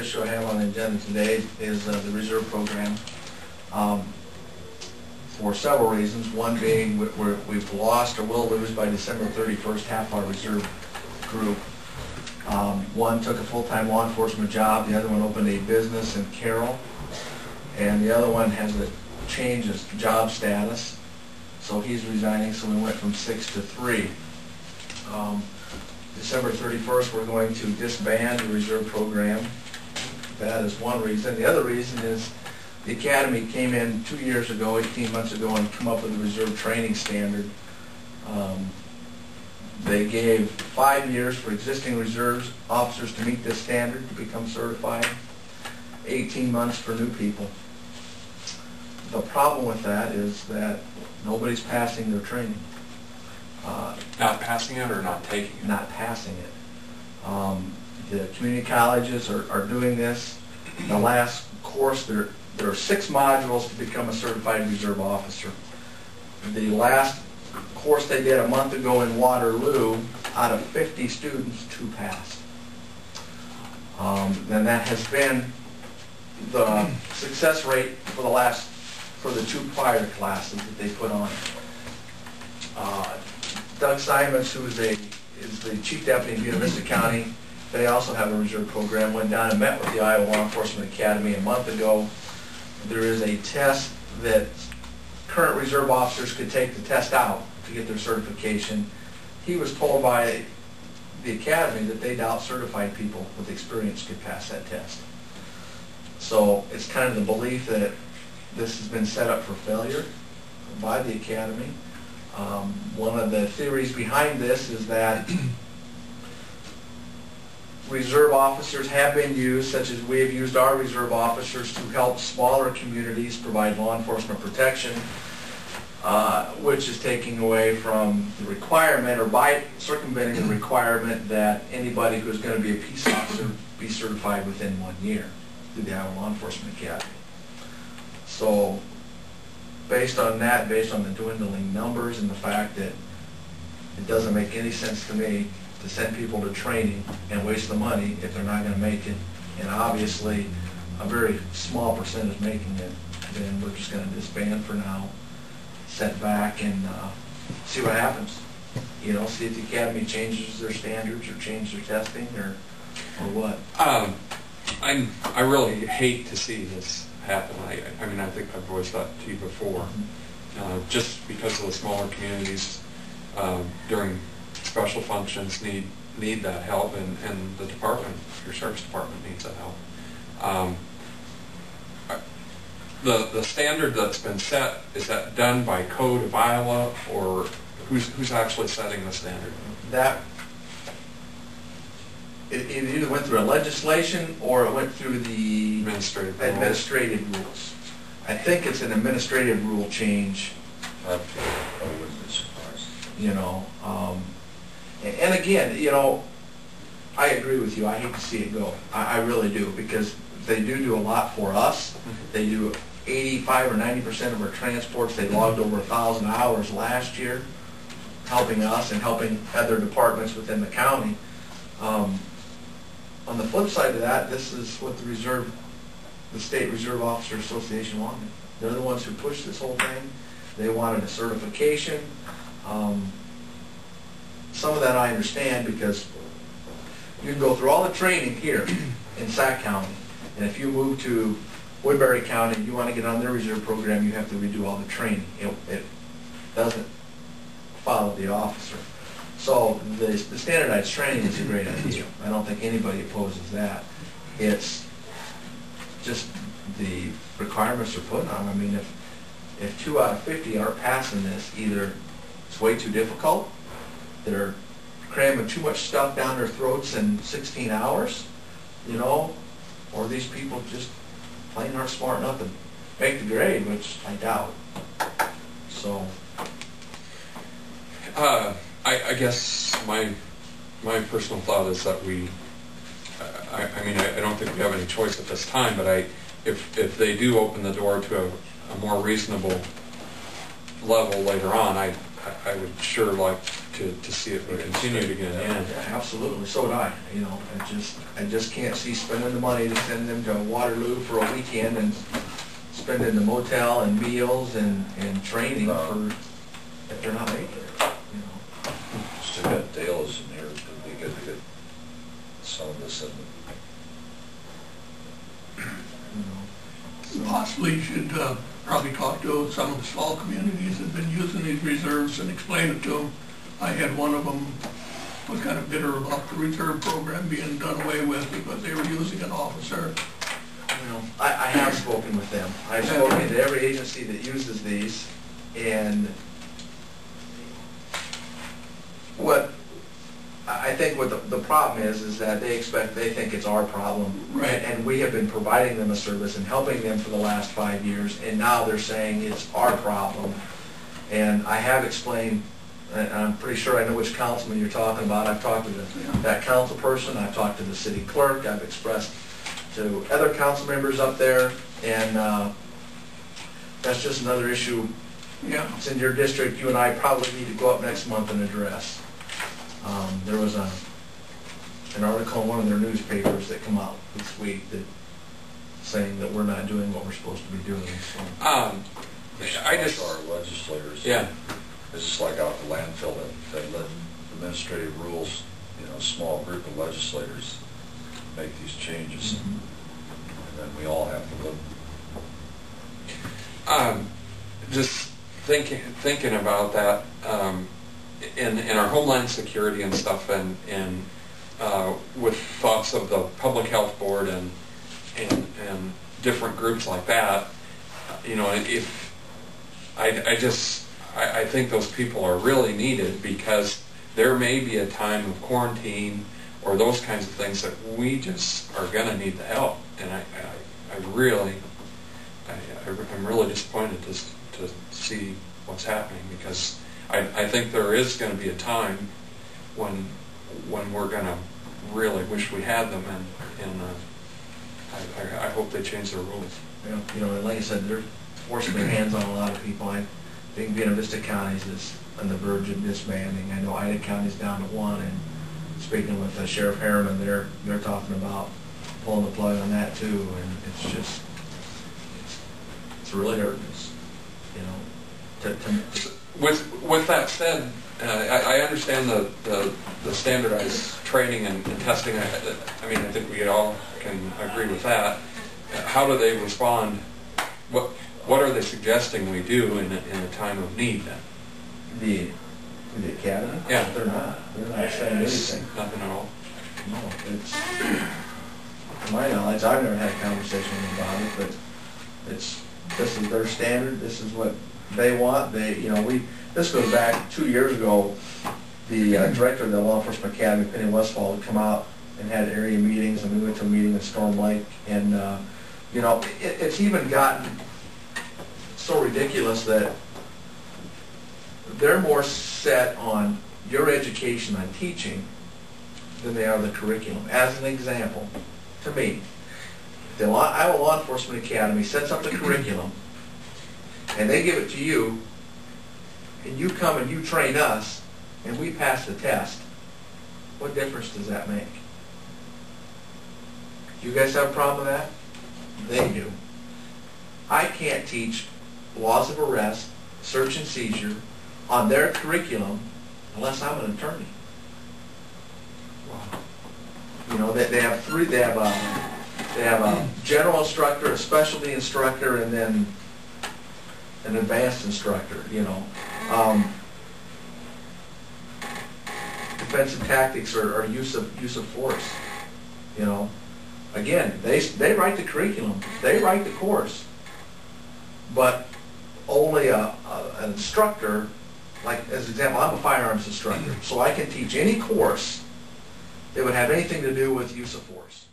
issue I have on the agenda today is the reserve program. For several reasons. One being we've lost or will lose by December 31st half our reserve group. One took a full-time law enforcement job, the other one opened a business in Carroll, and the other one has a change of job status, so he's resigning, so we went from 6 to 3. December 31st we're going to disband the reserve program. That is one reason. The other reason is the Academy came in 2 years ago, 18 months ago, and come up with a reserve training standard. They gave 5 years for existing reserves officers to meet this standard to become certified, 18 months for new people. The problem with that is that nobody's passing their training. Not passing it or not taking it? Not passing it. The community colleges are doing this. The last course, there are 6 modules to become a certified reserve officer. The last course they did a month ago in Waterloo, out of 50 students, 2 passed. And that has been the success rate for the 2 prior classes that they put on. Doug Simons, who is the Chief Deputy in Buena Vista County, they also have a reserve program, went down and met with the Iowa Law Enforcement Academy a month ago. There is a test that current reserve officers could take the test out to get their certification. He was told by the Academy that they doubt certified people with experience could pass that test. So it's kind of the belief that this has been set up for failure by the Academy. One of the theories behind this is that reserve officers have been used, such as we have used our reserve officers to help smaller communities provide law enforcement protection, which is taking away from the requirement, or by circumventing the requirement, that anybody who's going to be a peace officer be certified within 1 year through the Iowa Law Enforcement Academy. So based on that, based on the dwindling numbers and the fact that it doesn't make any sense to me to send people to training and waste the money if they're not going to make it, and obviously a very small percentage making it, then we're just going to disband for now, set back, and see what happens. You know, see if the Academy changes their standards or changes their testing, or what. I really hate to see this happen. I mean, I think I've voiced that to you before. Just because of the smaller communities during special functions need that help, and the department, your service department, needs that help. The standard that's been set, is that done by code of Iowa, or who's actually setting the standard? That it either went through a legislation or it went through the administrative rules. I think it's an administrative rule change. You know, and again, you know, I agree with you. I hate to see it go. I really do, because they do a lot for us. They do 85 or 90% of our transports. They logged over 1,000 hours last year, helping us and helping other departments within the county. On the flip side of that, this is what the State Reserve Officer Association wanted. They're the ones who pushed this whole thing. They wanted a certification. Some of that I understand, because you can go through all the training here in Sac County, and if you move to Woodbury County, you want to get on their reserve program, you have to redo all the training. It doesn't follow the officer. So the standardized training is a great idea. I don't think anybody opposes that. It's just the requirements are put on. I mean, if 2 out of 50 aren't passing this, either it's way too difficult, they're cramming too much stuff down their throats in 16 hours, you know, or these people just plain aren't smart enough to make the grade, which I doubt. So I guess my personal thought is that I mean, I don't think we have any choice at this time, but if they do open the door to a more reasonable level later on, I would sure like to see if we continue to get in. Yeah, absolutely, so would I, you know, I just can't see spending the money to send them to Waterloo for a weekend and spending the motel and meals and training for, if they're not making it, you know. Still got Dale's in here, it's gonna be good to get some of this in. You know. Possibly you should probably talk to some of the small communities that have been using these reserves and explain it to them. I had one of them was kind of bitter about the reserve program being done away with because they were using an officer. You know, I have spoken with them. I've spoken to every agency that uses these, and what I think what the problem is that they think it's our problem. Right. And we have been providing them a service and helping them for the last 5 years, and now they're saying it's our problem. And I have explained, and I'm pretty sure I know which councilman you're talking about. I've talked to that council person, I've talked to the city clerk, I've expressed to other council members up there, and that's just another issue. Yeah. It's in your district. You and I probably need to go up next month and address. There was an article in one of their newspapers that come out this week that saying that we're not doing what we're supposed to be doing. So. I just, Our legislators. yeah. It's just like out the landfill, they let administrative rules, you know, a small group of legislators make these changes. And then we all have to live. Just thinking about that, in our homeland security and stuff, and with thoughts of the public health board and different groups like that, you know, if I think those people are really needed, because there may be a time of quarantine or those kinds of things that we just are going to need the help, and I'm really disappointed to see what's happening, because I think there is going to be a time when we're going to really wish we had them, and I hope they change their rules. Yeah, you know, and like I said, they're forcing their hands on a lot of people. I think Buena Vista County is on the verge of disbanding. I know Ida County's down to one, and speaking with Sheriff Harriman, they're talking about pulling the plug on that too, and it's just it's really hurting us, you know. With that said, I understand the standardized training and testing. I mean, I think we all can agree with that. How do they respond? What are they suggesting we do in a time of need then? The academy? Yeah. They're not saying anything. Nothing at all? No, it's, to my knowledge, I've never had a conversation with them about it, but this is their standard, this is what they want. This goes back 2 years ago. The director of the Law Enforcement Academy, Penny Westfall, had come out and had area meetings, and we went to a meeting in Storm Lake, and you know, it's even gotten so ridiculous that they're more set on your education on teaching than they are the curriculum. As an example, to me, the Iowa Law Enforcement Academy sets up the curriculum, and they give it to you, and you come and you train us, and we pass the test. What difference does that make? Do you guys have a problem with that? They do. I can't teach laws of arrest, search and seizure on their curriculum unless I'm an attorney. Wow. You know, they have three. They have a general instructor, a specialty instructor, and then an advanced instructor. You know, defensive tactics or use of force. You know, again, they write the curriculum, they write the course, but only an instructor. Like, as an example, I'm a firearms instructor, so I can teach any course that would have anything to do with use of force.